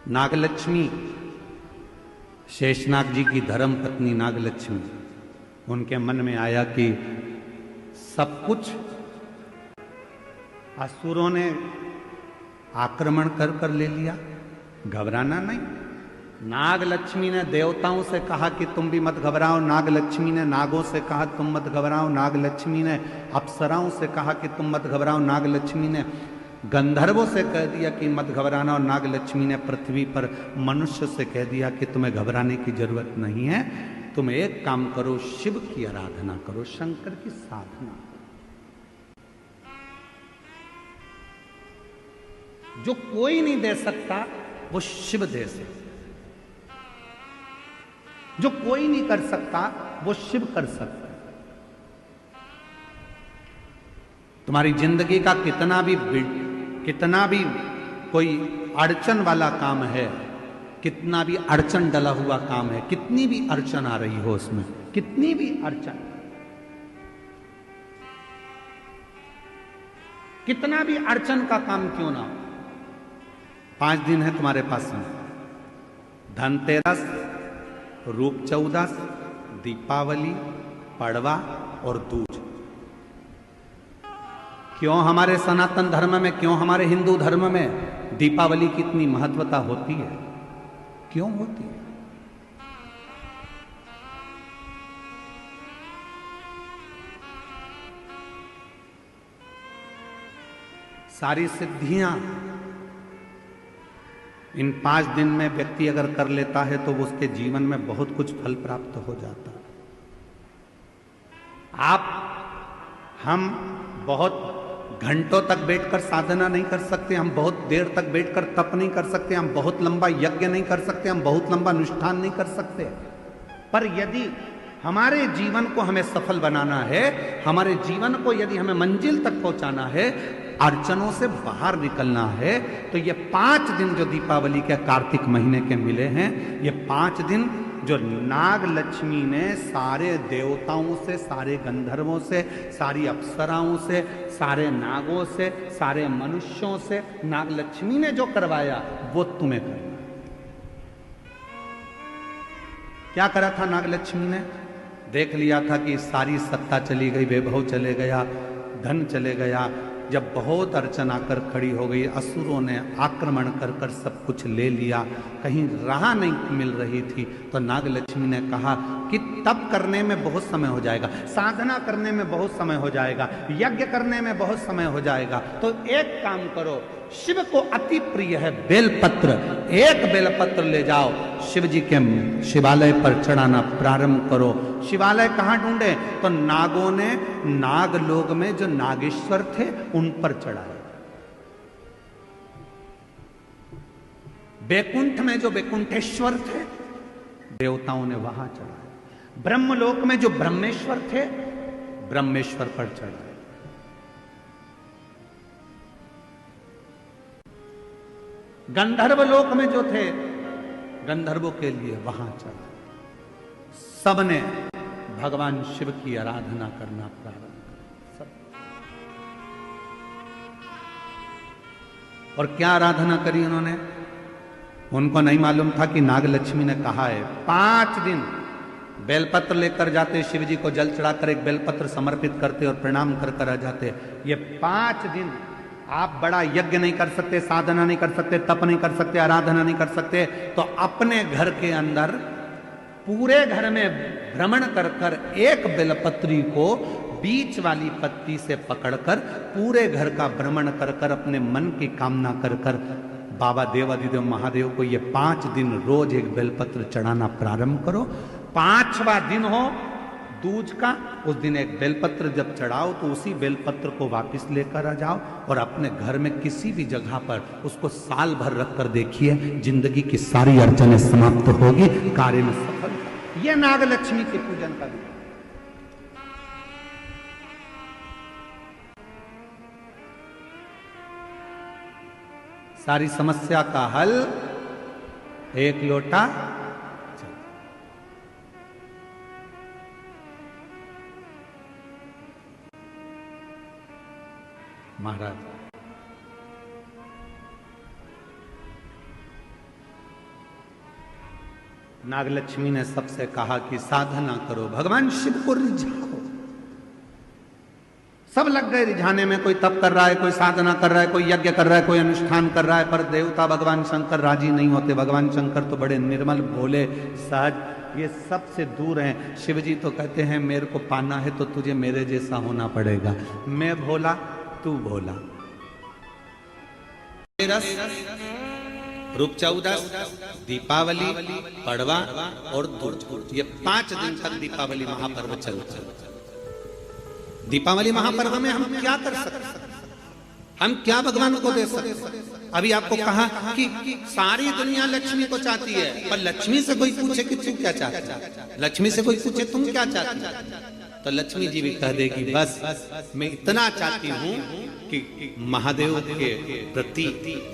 नागलक्ष्मी, शेषनाग जी की धर्म पत्नी नागलक्ष्मी, उनके मन में आया कि सब कुछ असुरों ने आक्रमण कर कर ले लिया, घबराना नहीं। नागलक्ष्मी ने देवताओं से कहा कि तुम भी मत घबराओ, नागलक्ष्मी ने नागों से कहा तुम मत घबराओ, नागलक्ष्मी ने अप्सराओं से कहा कि तुम मत घबराओ, नागलक्ष्मी ने गंधर्वों से कह दिया कि मत घबराना, और नागलक्ष्मी ने पृथ्वी पर मनुष्य से कह दिया कि तुम्हें घबराने की जरूरत नहीं है, तुम एक काम करो, शिव की आराधना करो, शंकर की साधना। जो कोई नहीं दे सकता वो शिव दे सकता, जो कोई नहीं कर सकता वो शिव कर सकता है। तुम्हारी जिंदगी का कितना भी कोई अड़चन वाला काम है, कितना भी अड़चन डला हुआ काम है, कितनी भी अड़चन आ रही हो उसमें, कितनी भी अड़चन, कितना भी अड़चन का काम क्यों ना हो, 5 दिन है तुम्हारे पास में, धनतेरस, रूप चौदस, दीपावली, पड़वा और दूज। क्यों हमारे सनातन धर्म में, क्यों हमारे हिंदू धर्म में दीपावली की इतनी महत्वता होती है, क्यों होती है? सारी सिद्धियां इन 5 दिन में व्यक्ति अगर कर लेता है तो उसके जीवन में बहुत कुछ फल प्राप्त हो जाता है। हम बहुत घंटों तक बैठकर साधना नहीं कर सकते, हम बहुत देर तक बैठकर तप नहीं कर सकते, हम बहुत लंबा यज्ञ नहीं कर सकते, हम बहुत लंबा अनुष्ठान नहीं कर सकते, पर यदि हमारे जीवन को हमें सफल बनाना है, हमारे जीवन को यदि हमें मंजिल तक पहुंचाना है, अड़चनों से बाहर निकलना है, तो ये 5 दिन जो दीपावली के कार्तिक महीने के मिले हैं, ये 5 दिन जो नागलक्ष्मी ने सारे देवताओं से, सारे गंधर्वों से, सारी अप्सराओं से, सारे नागों से, सारे मनुष्यों से नागलक्ष्मी ने जो करवाया वो तुम्हें करना। क्या करा था नागलक्ष्मी ने? देख लिया था कि सारी सत्ता चली गई, वैभव चले गया, धन चले गया। जब बहुत अड़चन आकर खड़ी हो गई, असुरों ने आक्रमण कर कर सब कुछ ले लिया, कहीं राह नहीं मिल रही थी, तो नागलक्ष्मी ने कहा कि तप करने में बहुत समय हो जाएगा, साधना करने में बहुत समय हो जाएगा, यज्ञ करने में बहुत समय हो जाएगा, तो एक काम करो, शिव को अति प्रिय है बेलपत्र, एक बेलपत्र ले जाओ, शिव जी के शिवालय पर चढ़ाना प्रारंभ करो। शिवालय कहां ढूंढे? तो नागों ने नागलोक में जो नागेश्वर थे उन पर चढ़ाए, बैकुंठ में जो बैकुंठेश्वर थे देवताओं ने वहां चढ़ाए, ब्रह्मलोक में जो ब्रह्मेश्वर थे ब्रह्मेश्वर पर चढ़ाए, गंधर्व लोक में जो थे गंधर्वों के लिए वहां चढ़ा। सबने भगवान शिव की आराधना करना प्रारंभ कर, सब। और क्या आराधना करी उन्होंने? उनको नहीं मालूम था कि नागलक्ष्मी ने कहा है 5 दिन बेलपत्र लेकर जाते, शिव जी को जल चढ़ाकर एक बेलपत्र समर्पित करते और प्रणाम कर कर आ जाते। ये 5 दिन आप बड़ा यज्ञ नहीं कर सकते, साधना नहीं कर सकते, तप नहीं कर सकते, आराधना नहीं कर सकते, तो अपने घर के अंदर पूरे घर में भ्रमण कर कर एक बेलपत्री को बीच वाली पत्ती से पकड़कर पूरे घर का भ्रमण कर कर अपने मन की कामना कर कर बाबा देवाधिदेव महादेव को ये 5 दिन रोज एक बेलपत्र चढ़ाना प्रारंभ करो। 5वां दिन हो दूज का, उस दिन एक बेलपत्र जब चढ़ाओ तो उसी बेलपत्र को वापस लेकर आ जाओ और अपने घर में किसी भी जगह पर उसको साल भर रख कर देखिए, जिंदगी की सारी अड़चनें समाप्त होगी, कार्य में सफल। यह नागलक्ष्मी के पूजन का दिन। सारी समस्या का हल एक लोटा महाराज नागलक्ष्मी ने सबसे कहा कि साधना करो, भगवान शिव को रिझाओ। सब लग गए रिझाने में, कोई तप कर रहा है, कोई साधना कर रहा है, कोई यज्ञ कर रहा है, कोई अनुष्ठान कर रहा है, पर देवता भगवान शंकर राजी नहीं होते। भगवान शंकर तो बड़े निर्मल, भोले, सहज, ये सबसे दूर हैं। शिव जी तो कहते हैं मेरे को पाना है तो तुझे मेरे जैसा होना पड़ेगा, मैं भोला तू भोला। रूप चौदस, दीपावली, पड़वा और दूज, ये 5 दिन तक दीपावली महापर्व चलता है। दीपावली महापर्व में हम क्या कर सकते, हम क्या भगवान को दे सकते? अभी आपको कहा कि सारी दुनिया लक्ष्मी को चाहती है, पर लक्ष्मी से कोई पूछे कि तू क्या चाहता है, लक्ष्मी से कोई पूछे तुम क्या चाहती है, तो लक्ष्मी जी भी कह देगी बस मैं इतना चाहती हूँ कि महादेव के प्रति,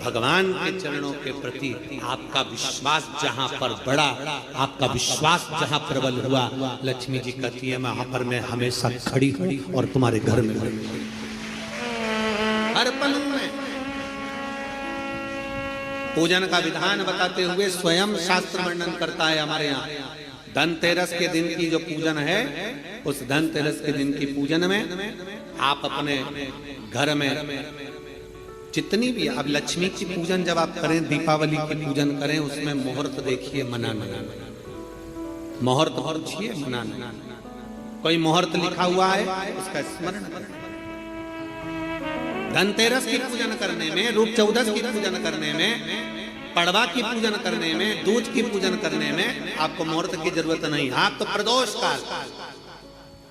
भगवान के चरणों के प्रति आपका विश्वास जहाँ पर बढ़ा, आपका विश्वास जहाँ प्रबल हुआ, लक्ष्मी जी कहती है वहां पर मैं हमेशा खड़ी हूँ और तुम्हारे घर में हर पल में। पूजन का विधान बताते हुए स्वयं शास्त्र वर्णन करता है हमारे यहाँ। धनतेरस के दिन की जो पूजन है, उस धनतेरस के दिन की पूजन में आप अपने घर में जितनी भी, अब लक्ष्मी की पूजन जब आप करें, दीपावली की पूजन करें, उसमें मुहूर्त देखिए, मनाना, मुहूर्त पूछिए, मनाना। कोई मुहूर्त लिखा हुआ है उसका स्मरण करें। धनतेरस की पूजन करने में, रूप चौदस की पूजन करने में, पड़वा की पूजन करने में, दूज की पूजन करने में आपको मुहूर्त की जरूरत नहीं। आप तो प्रदोष काल,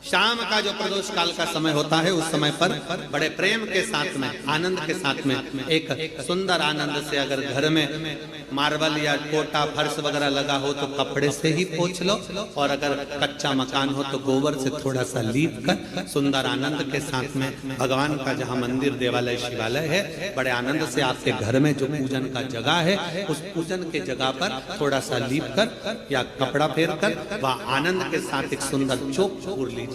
शाम का जो प्रदोष काल का समय होता है, उस समय पर बड़े प्रेम के साथ में, आनंद के साथ में, एक सुंदर आनंद से, अगर घर में मार्बल या कोटा फर्श वगैरह लगा हो तो कपड़े से ही पोंछ लो, और अगर कच्चा मकान हो तो गोबर से थोड़ा सा लीप कर सुंदर आनंद के साथ में, भगवान का जहाँ मंदिर, देवालय, शिवालय है, बड़े आनंद से आपके घर में जो पूजन का जगह है, उस पूजन के जगह पर थोड़ा सा लीप कर या कपड़ा फेर कर वह आनंद के साथ एक सुंदर चौक पूर लीजिए,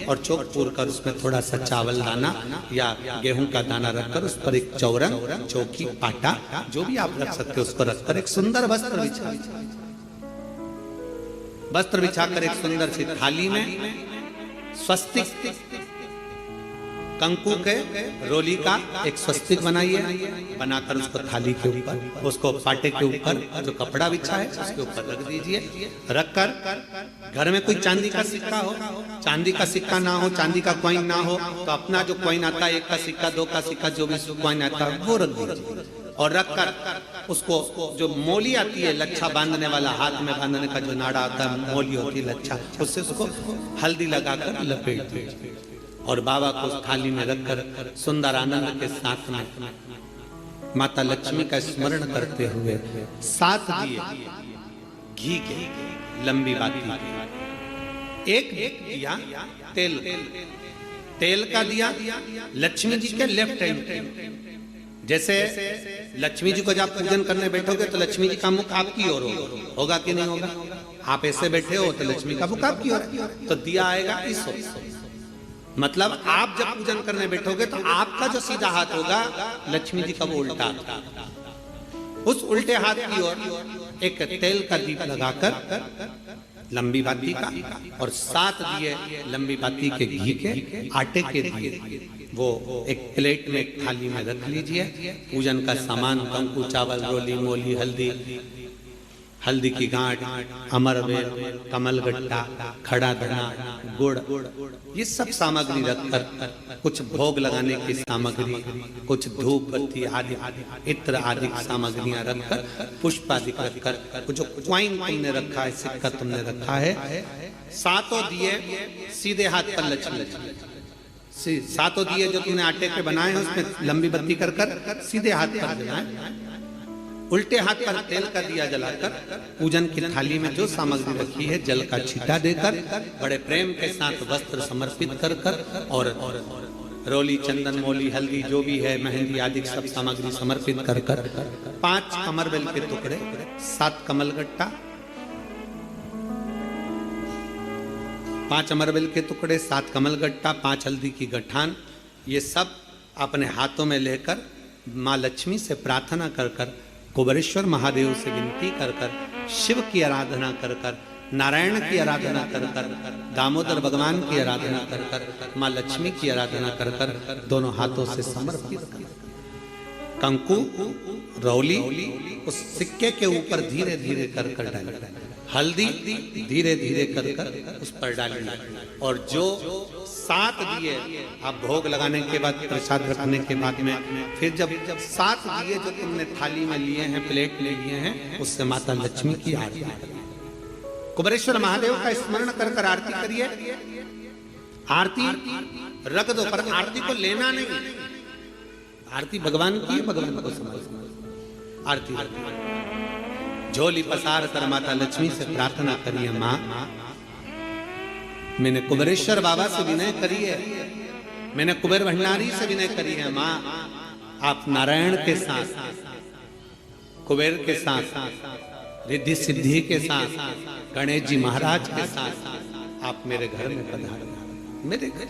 और चौक पूर कर उसमें थोड़ा सा चावल दाना या गेहूं का दाना रखकर उस पर एक चौरंग, चौकी, पाटा, जो भी आप रख सकते हो उसको रखकर एक सुंदर वस्त्र बिछाकर एक सुंदर सी थाली में स्वस्तिक, कंकु के रोली का एक स्वस्तिक बनाइए, बनाकर उसको थाली के ऊपर, उसको पाटे के ऊपर जो कपड़ा बिछा है उसके ऊपर रख दीजिए। रखकर घर में कोई चांदी का सिक्का हो, चांदी का सिक्का ना हो, चांदी का कॉइन ना हो, तो अपना जो कॉइन आता है, 1 का सिक्का, 2 का सिक्का, जो भी कॉइन आता है वो रख दीजिए। और रखकर उसको जो मोली आती है, लच्छा बांधने वाला, हाथ में बांधने का जो नाड़ा आता है, मोली होती है लच्छा, उससे उसको हल्दी लगाकर लपेट दीजिए और बाबा को उस थाली में रखकर सुंदर आनंद के साथ में माता लक्ष्मी का स्मरण करते हुए 7 दिए घी के, लंबी बाती, एक दिया तेल का दिया लक्ष्मी जी के लेफ्ट हैंड। जैसे लक्ष्मी जी को जब पूजन करने बैठोगे तो लक्ष्मी जी का मुख आपकी ओर होगा कि नहीं होगा? आप ऐसे बैठे हो तो लक्ष्मी का मुख आपकी ओर, तो दिया आएगा इस ओर। मतलब आप जब पूजन करने बैठोगे तो आपका जो सीधा हाथ होगा, लक्ष्मी जी का वो उल्टा, उस उल्टे हाथ की ओर एक तेल का दीप लगाकर लंबी बाती का, और 7 दिए लंबी बाती के घी के, आटे के दिए, वो एक प्लेट में, एक थाली में रख लीजिए। पूजन का सामान, कंकु, चावल, रोली, मोली, हल्दी की गांठ, अमरवेल, कमलगट्टा, खड़ा धना, गुड़, ये सब सामग्री रखकर, कुछ भोग लगाने की सामग्री, कुछ धूप बत्ती आदि, इत्र आदि सामग्रियां रखकर, पुष्प आदि रखकर, जो क्वाइन तुमने रखा है, सिक्का तुमने रखा है, 7 दिए सीधे हाथ पर लक्ष्मी, 7 दिए जो तुमने आटे के बनाए हैं उसमें लंबी बत्ती कर सीधे हाथ पर जलाएं। उल्टे हाथ पर तेल का दिया जलाकर पूजन की थाली में जो सामग्री रखी है जल का छींटा देकर, बड़े प्रेम के साथ वस्त्र समर्पित कर और रोली, चंदन, मोली, हल्दी जो भी है, मेहंदी आदि सब सामग्री समर्पित कर 5 कमरबेल के टुकड़े, 7 कमलगट्टा, 5 अमरबेल के टुकड़े, 7 कमलगट्टा, 5 हल्दी की गठान, ये सब अपने हाथों में लेकर माँ लक्ष्मी से प्रार्थना कर कुबेरेश्वर महादेव से विनती कर शिव की आराधना कर कर, नारायण की आराधना कर कर, दामोदर भगवान की आराधना कर कर, माँ लक्ष्मी की आराधना कर कर दोनों हाथों से समर्पित कर, कंकु रौली उस सिक्के के ऊपर धीरे धीरे कर कर डालना, हल्दी धीरे धीरे कर कर उस पर डालना, और जो 7 दिए आप भोग लगाने के बाद, प्रसाद रखने के बाद में, फिर जब 7 दिए जो तुमने थाली में लिए हैं, प्लेट में लिए हैं, उससे माता लक्ष्मी की आरती करिए। कुबेरेश्वर महादेव का स्मरण कर कर आरती करिए। आरती रख दो, पर आरती को लेना नहीं, आरती भगवान की, भगवान को समझना। आरती झोली पसार कर माता लक्ष्मी से प्रार्थना करिए, माँ मैंने कुबेरेश्वर बाबा से विनय करी है, मैंने कुबेर भंडारी से विनय करी है, माँ आप नारायण के साथ, कुबेर के साथ, रिद्धि सिद्धि के साथ, गणेश जी महाराज के साथ आप मेरे घर में पधारो, मेरे घर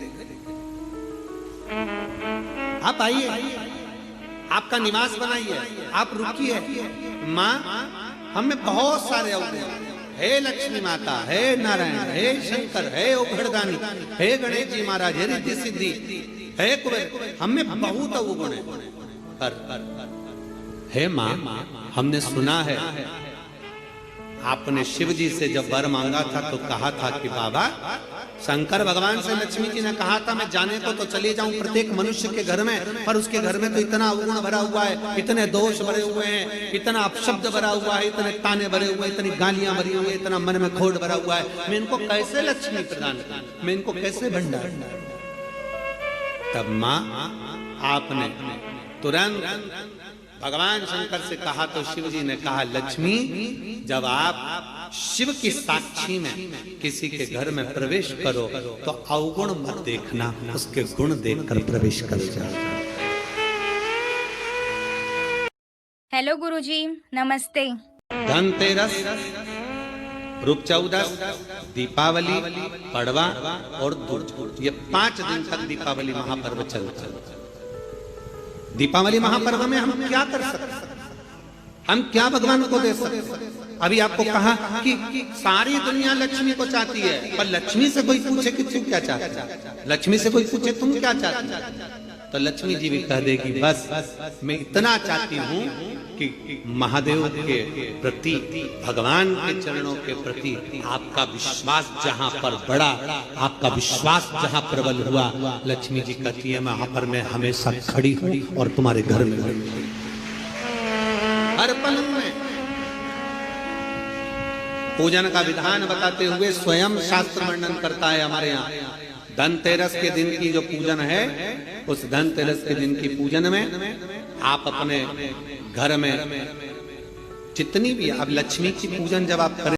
आप आइए, आपका निवास बनाइए, आप रुकिए। माँ हमें बहुत सारे अवगुण, हे लक्ष्मी माता, हे नारायण, हे शंकर, हे उघड़दानी, हे गणेश जी महाराज, हे रिद्धि सिद्धि, हे कुबेर, हमें बहुत अवगुण है, पर हे माँ हमने सुना है आपने शिव जी से जब वर मांगा था तो कहा था कि बाबा, शंकर भगवान से लक्ष्मी जी ने कहा था मैं जाने को तो चले जाऊं प्रत्येक मनुष्य के घर में, पर उसके घर में तो इतना अवगुण भरा हुआ है, इतने दोष भरे हुए हैं, इतना अपशब्द भरा हुआ है, इतने ताने भरे हुए, इतनी गालियां भरी हुई, इतना मन में खोट भरा हुआ है, मैं इनको कैसे लक्ष्मी प्रदान करूं, मैं इनको कैसे भंडार। तब माँ आपने तुरंत भगवान शंकर से कहा तो शिव जी ने कहा, लक्ष्मी जब आप शिव की साक्षी में किसी के घर में प्रवेश करो तो अवगुण मत देखना, उसके गुण देखकर प्रवेश कर जाओ। हेलो गुरुजी, नमस्ते। धनतेरस, रूप चौदस, दीपावली, पड़वा और दूज, ये 5 दिन तक दीपावली महापर्व चलता है। दीपावली महापर्व में हम क्या कर सकते, हम क्या भगवान को दे सकते। अभी आपको कहा कि सारी दुनिया लक्ष्मी को चाहती है, पर लक्ष्मी से कोई पूछे कि तू क्या चाहता है, लक्ष्मी से कोई पूछे तुम क्या चाहती है, तो लक्ष्मी जी भी कह देगी बस मैं इतना चाहती हूँ कि महादेव के प्रति, भगवान के चरणों के प्रति आपका विश्वास जहाँ पर बढ़ा, आपका विश्वास जहाँ प्रबल हुआ, लक्ष्मी जी कहती है वहां पर मैं हमेशा खड़ी हूँ और तुम्हारे घर में हर पल में। पूजन का विधान बताते हुए स्वयं शास्त्र वर्णन करता है हमारे यहाँ। धनतेरस के दिन की जो पूजन है, उस धनतेरस के दिन की पूजन में आप अपने घर में जितनी भी, अब लक्ष्मी की पूजन जब आप करें